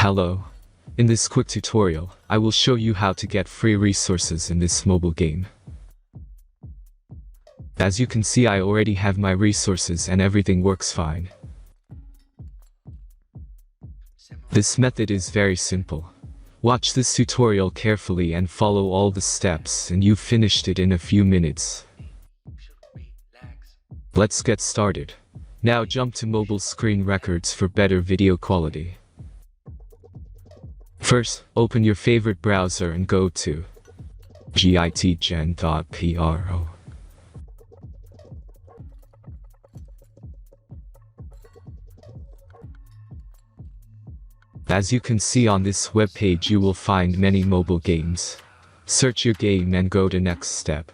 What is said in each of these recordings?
Hello. In this quick tutorial, I will show you how to get free resources in this mobile game. As you can see, I already have my resources and everything works fine. This method is very simple. Watch this tutorial carefully and follow all the steps and you've finished it in a few minutes. Let's get started. Now jump to mobile screen records for better video quality. First, open your favorite browser and go to gitgen.Pro. As you can see on this web page, you will find many mobile games. Search your game and go to next step.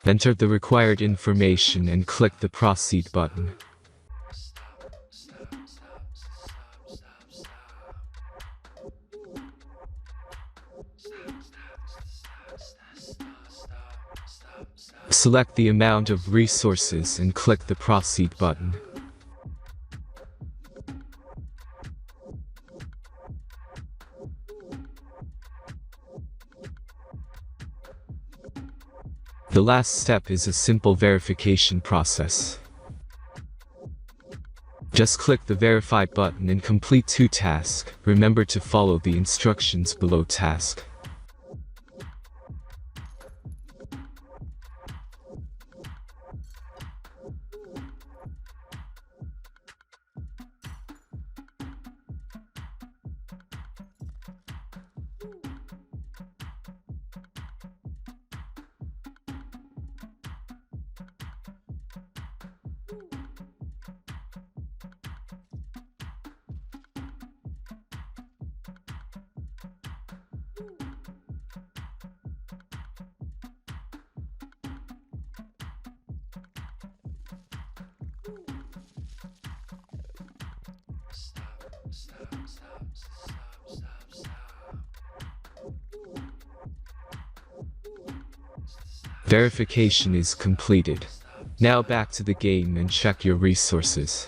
Enter the required information and click the proceed button. Select the amount of resources and click the proceed button. The last step is a simple verification process. Just click the verify button and complete 2 tasks. Remember to follow the instructions below task. Verification is completed. Now back to the game and check your resources.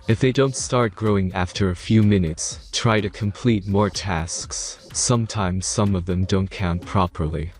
If they don't start growing after a few minutes, try to complete more tasks. Sometimes some of them don't count properly.